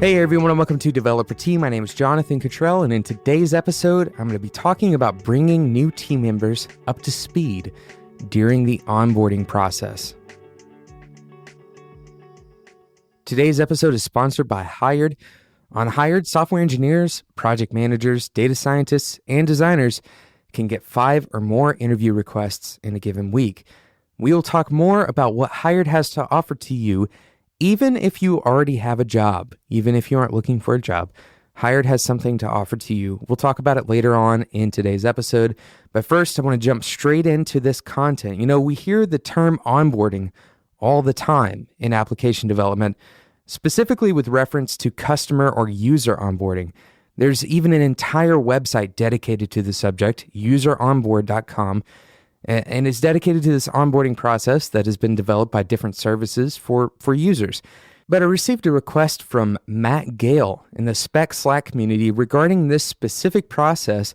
Hey everyone, and welcome to Developer Team. My name is Jonathan Cottrell, and in today's episode, I'm going to be talking about bringing new team members up to speed during the onboarding process. Today's episode is sponsored by Hired. On Hired, software engineers, project managers, data scientists, and designers can get 5 or more interview requests in a given week. We'll talk more about what Hired has to offer to you. Even if you already have a job, even if you aren't looking for a job, Hired has something to offer to you. We'll talk about it later on in today's episode. But first, I want to jump straight into this content. You know, we hear the term onboarding all the time in application development, specifically with reference to customer or user onboarding. There's even an entire website dedicated to the subject, useronboard.com. And it's dedicated to this onboarding process that has been developed by different services for users. But I received a request from Matt Gale in the Spec Slack community regarding this specific process,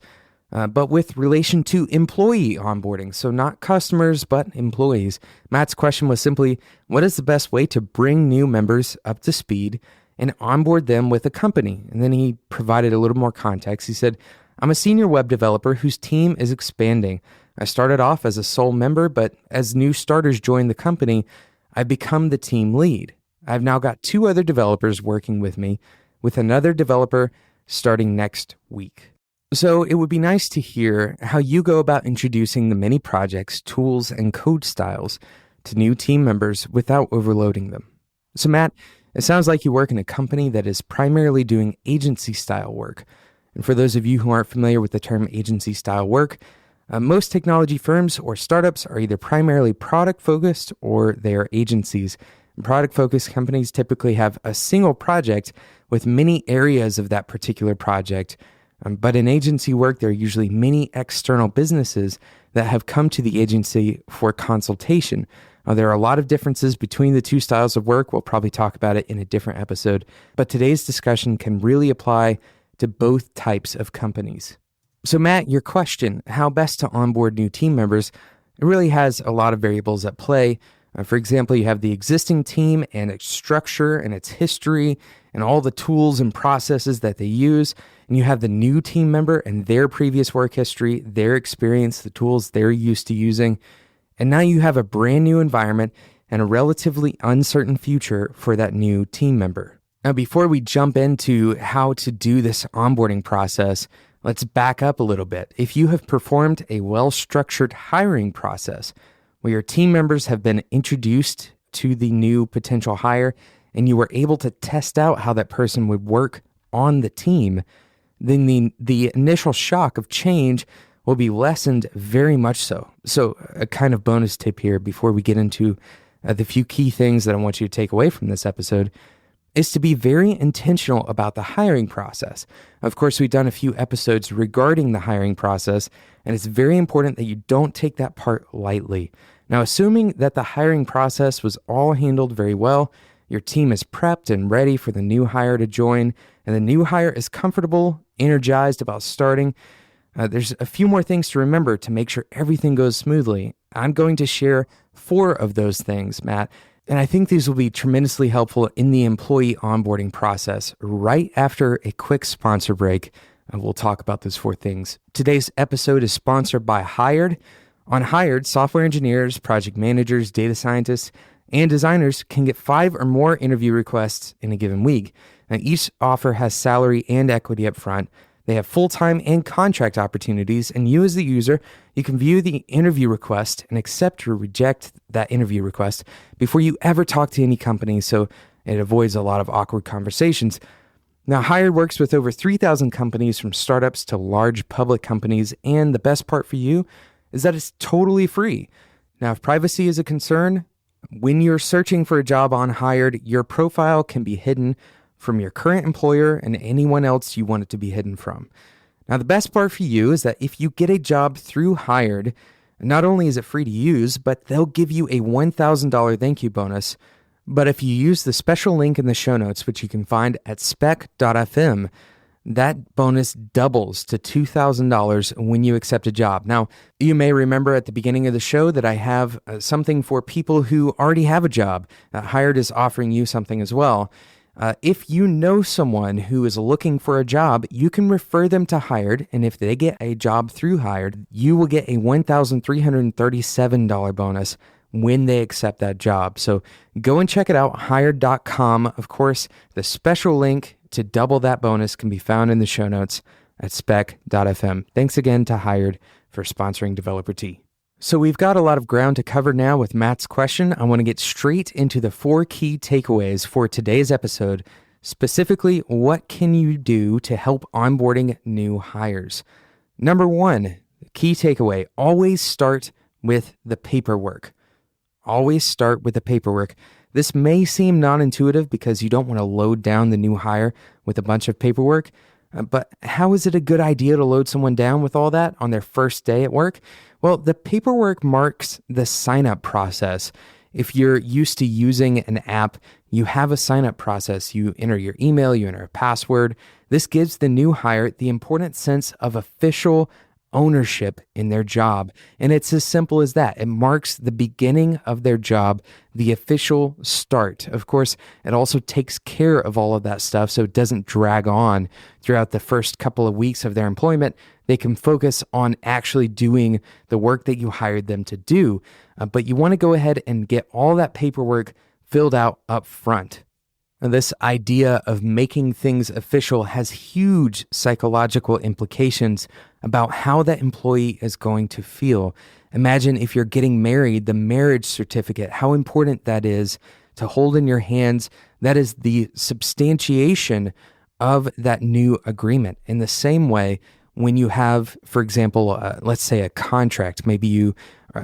but with relation to employee onboarding. So not customers, but employees. Matt's question was simply, what is the best way to bring new members up to speed and onboard them with a company? And then he provided a little more context. He said, I'm a senior web developer whose team is expanding. I started off as a sole member, but as new starters join the company, I've become the team lead. I've now got 2 other developers working with me, with another developer starting next week. So it would be nice to hear how you go about introducing the many projects, tools, and code styles to new team members without overloading them. So Matt, it sounds like you work in a company that is primarily doing agency-style work. And for those of you who aren't familiar with the term agency-style work, most technology firms or startups are either primarily product-focused or they are agencies. Product-focused companies typically have a single project with many areas of that particular project. But in agency work, there are usually many external businesses that have come to the agency for consultation. There are a lot of differences between the 2 styles of work. We'll probably talk about it in a different episode. But today's discussion can really apply to both types of companies. So Matt, your question, how best to onboard new team members, it really has a lot of variables at play. For example, you have the existing team and its structure and its history and all the tools and processes that they use. And you have the new team member and their previous work history, their experience, the tools they're used to using. And now you have a brand new environment and a relatively uncertain future for that new team member. Now, before we jump into how to do this onboarding process, let's back up a little bit. If you have performed a well-structured hiring process where your team members have been introduced to the new potential hire and you were able to test out how that person would work on the team, then the initial shock of change will be lessened very much so. So a kind of bonus tip here before we get into the few key things that I want you to take away from this episode is to be very intentional about the hiring process. Of course, we've done a few episodes regarding the hiring process, and it's very important that you don't take that part lightly. Now, assuming that the hiring process was all handled very well, your team is prepped and ready for the new hire to join, and the new hire is comfortable, energized about starting, there's a few more things to remember to make sure everything goes smoothly. I'm going to share 4 of those things, Matt. And I think these will be tremendously helpful in the employee onboarding process. Right after a quick sponsor break, we'll talk about those 4 things. Today's episode is sponsored by Hired. On Hired, software engineers, project managers, data scientists, and designers can get 5 or more interview requests in a given week. Now, each offer has salary and equity up front. They have full-time and contract opportunities, and you as the user, you can view the interview request and accept or reject that interview request before you ever talk to any company, so it avoids a lot of awkward conversations. Now, Hired works with over 3,000 companies from startups to large public companies, and the best part for you is that it's totally free. Now, if privacy is a concern, when you're searching for a job on Hired, your profile can be hidden from your current employer and anyone else you want it to be hidden from. Now, the best part for you is that if you get a job through Hired, not only is it free to use, but they'll give you a $1,000 thank you bonus. But if you use the special link in the show notes, which you can find at spec.fm, that bonus doubles to $2,000 when you accept a job. Now, you may remember at the beginning of the show that I have something for people who already have a job. Hired is offering you something as well. If you know someone who is looking for a job, you can refer them to Hired, and if they get a job through Hired, you will get a $1,337 bonus when they accept that job. So go and check it out, hired.com. Of course, the special link to double that bonus can be found in the show notes at spec.fm. Thanks again to Hired for sponsoring Developer Tea. So we've got a lot of ground to cover now with Matt's question. I want to get straight into the 4 key takeaways for today's episode. Specifically, what can you do to help onboarding new hires? Number 1, key takeaway, always start with the paperwork. Always start with the paperwork. This may seem non-intuitive because you don't want to load down the new hire with a bunch of paperwork, but how is it a good idea to load someone down with all that on their first day at work? Well, the paperwork marks the sign-up process. If you're used to using an app, you have a sign-up process. You enter your email, you enter a password. This gives the new hire the important sense of official ownership in their job. And it's as simple as that. It marks the beginning of their job, the official start. Of course, it also takes care of all of that stuff so it doesn't drag on throughout the first couple of weeks of their employment. They can focus on actually doing the work that you hired them to do. But you want to go ahead and get all that paperwork filled out up front. And this idea of making things official has huge psychological implications about how that employee is going to feel. Imagine if you're getting married, the marriage certificate, how important that is to hold in your hands. That is the substantiation of that new agreement. In the same way, when you have, for example, let's say a contract, maybe you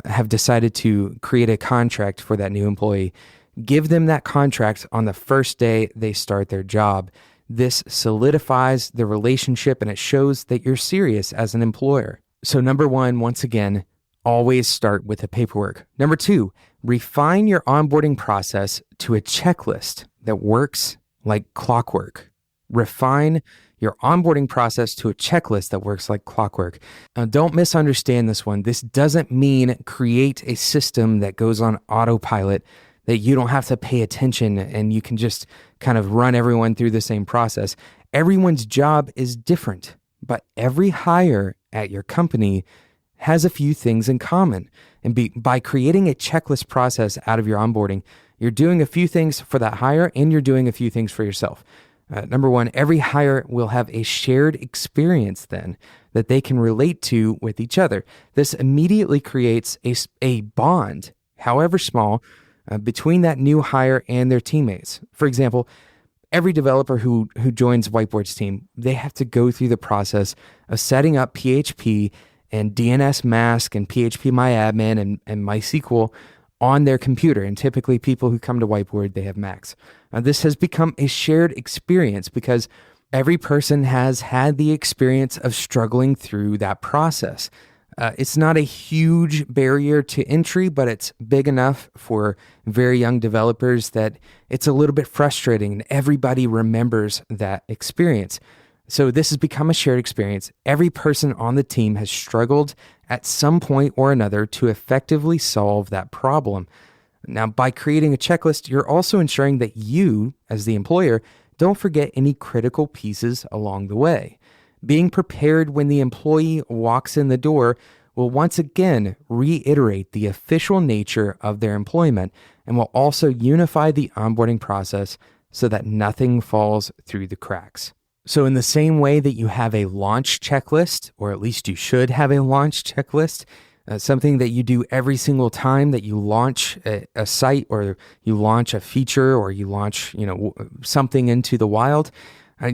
have decided to create a contract for that new employee, give them that contract on the first day they start their job. This solidifies the relationship and it shows that you're serious as an employer. So number 1, once again, always start with the paperwork. Number 2, refine your onboarding process to a checklist that works like clockwork. Refine your onboarding process to a checklist that works like clockwork. Now, don't misunderstand this one. This doesn't mean create a system that goes on autopilot, that you don't have to pay attention and you can just kind of run everyone through the same process. Everyone's job is different, but every hire at your company has a few things in common. And by creating a checklist process out of your onboarding, you're doing a few things for that hire and you're doing a few things for yourself. Number 1, every hire will have a shared experience then that they can relate to with each other. This immediately creates a bond, however small, between that new hire and their teammates. For example, every developer who joins Whiteboard's team, they have to go through the process of setting up PHP and DNS mask and PHP MyAdmin and MySQL on their computer. And typically people who come to Whiteboard, they have Macs. This has become a shared experience because every person has had the experience of struggling through that process. It's not a huge barrier to entry, but it's big enough for very young developers that it's a little bit frustrating and everybody remembers that experience. So this has become a shared experience. Every person on the team has struggled at some point or another to effectively solve that problem. Now, by creating a checklist, you're also ensuring that you, as the employer, don't forget any critical pieces along the way. Being prepared when the employee walks in the door will once again reiterate the official nature of their employment and will also unify the onboarding process so that nothing falls through the cracks. So in the same way that you have a launch checklist, or at least you should have a launch checklist, something that you do every single time that you launch a site or you launch a feature or you launch something into the wild,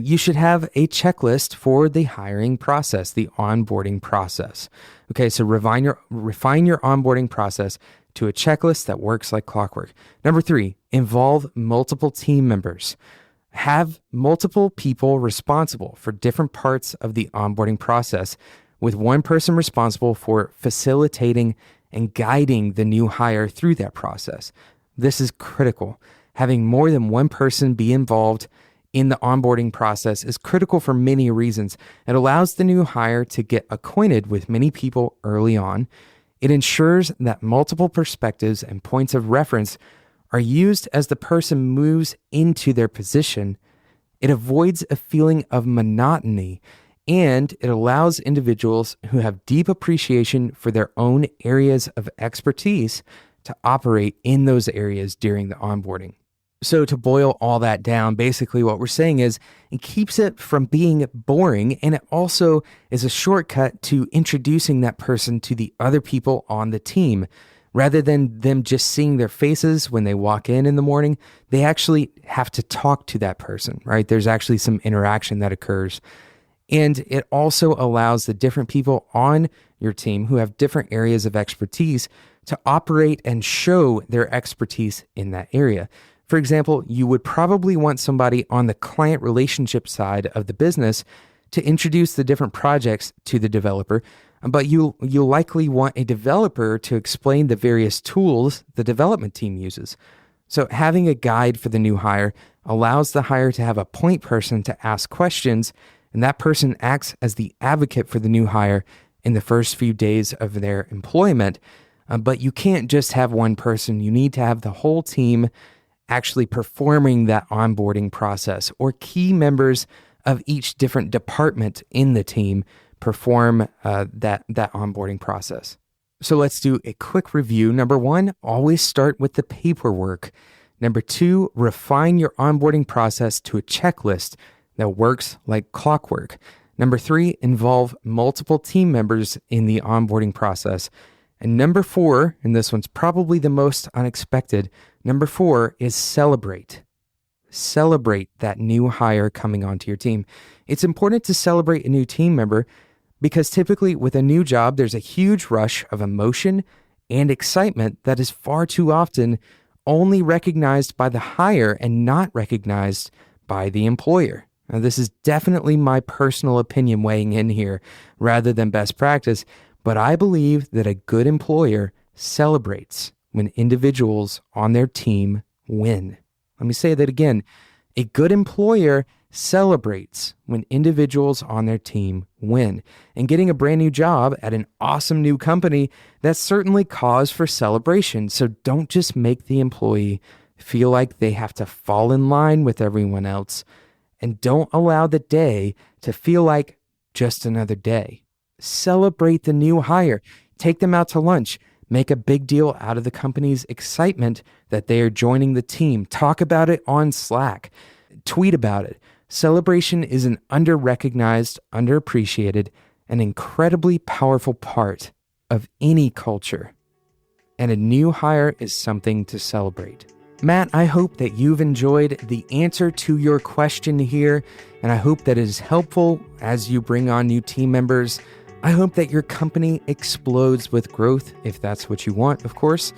you should have a checklist for the hiring process, the onboarding process. Okay, so refine your onboarding process to a checklist that works like clockwork. Number 3, involve multiple team members. Have multiple people responsible for different parts of the onboarding process, with one person responsible for facilitating and guiding the new hire through that process. This is critical. Having more than one person be involved in the onboarding process is critical for many reasons. It allows the new hire to get acquainted with many people early on. It ensures that multiple perspectives and points of reference are used as the person moves into their position, it avoids a feeling of monotony, and it allows individuals who have deep appreciation for their own areas of expertise to operate in those areas during the onboarding. So to boil all that down, basically what we're saying is it keeps it from being boring, and it also is a shortcut to introducing that person to the other people on the team. Rather than them just seeing their faces when they walk in the morning, they actually have to talk to that person, right? There's actually some interaction that occurs. And it also allows the different people on your team who have different areas of expertise to operate and show their expertise in that area. For example, you would probably want somebody on the client relationship side of the business to introduce the different projects to the developer, but you'll likely want a developer to explain the various tools the development team uses. So having a guide for the new hire allows the hire to have a point person to ask questions, and that person acts as the advocate for the new hire in the first few days of their employment. But you can't just have one person. You need to have the whole team actually performing that onboarding process, or key members of each different department in the team perform that onboarding process. So let's do a quick review. Number 1, always start with the paperwork. Number 2, refine your onboarding process to a checklist that works like clockwork. Number 3, involve multiple team members in the onboarding process. And number 4, and this one's probably the most unexpected, number 4 is celebrate. Celebrate that new hire coming onto your team. It's important to celebrate a new team member because typically with a new job, there's a huge rush of emotion and excitement that is far too often only recognized by the hire and not recognized by the employer. Now, this is definitely my personal opinion weighing in here rather than best practice, but I believe that a good employer celebrates when individuals on their team win. Let me say that again. A good employer celebrates when individuals on their team win. And getting a brand new job at an awesome new company, that's certainly cause for celebration. So don't just make the employee feel like they have to fall in line with everyone else. And don't allow the day to feel like just another day. Celebrate the new hire. Take them out to lunch. Make a big deal out of the company's excitement that they are joining the team. Talk about it on Slack. Tweet about it. Celebration is an under-recognized, underappreciated, and incredibly powerful part of any culture. And a new hire is something to celebrate. Matt, I hope that you've enjoyed the answer to your question here, and I hope that it is helpful as you bring on new team members. I hope that your company explodes with growth, if that's what you want, of course.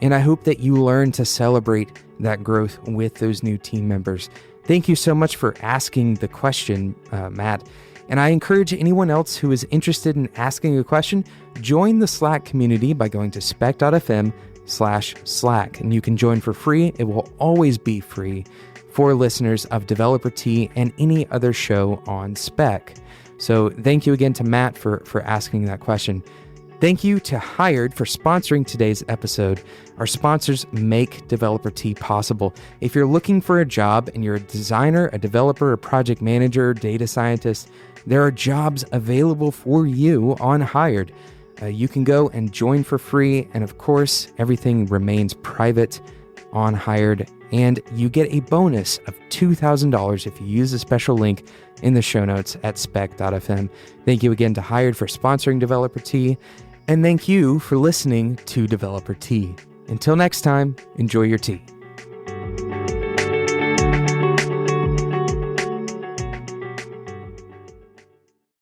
And I hope that you learn to celebrate that growth with those new team members. Thank you so much for asking the question, Matt. And I encourage anyone else who is interested in asking a question, join the Slack community by going to spec.fm/Slack. And you can join for free. It will always be free for listeners of Developer Tea and any other show on Spec. So thank you again to Matt for asking that question. Thank you to Hired for sponsoring today's episode. Our sponsors make Developer Tea possible. If you're looking for a job and you're a designer, a developer, a project manager, data scientist, there are jobs available for you on Hired. You can go and join for free. And of course, everything remains private on Hired. And you get a bonus of $2,000 if you use a special link in the show notes at spec.fm. Thank you again to Hired for sponsoring Developer Tea. And thank you for listening to Developer Tea. Until next time, enjoy your tea.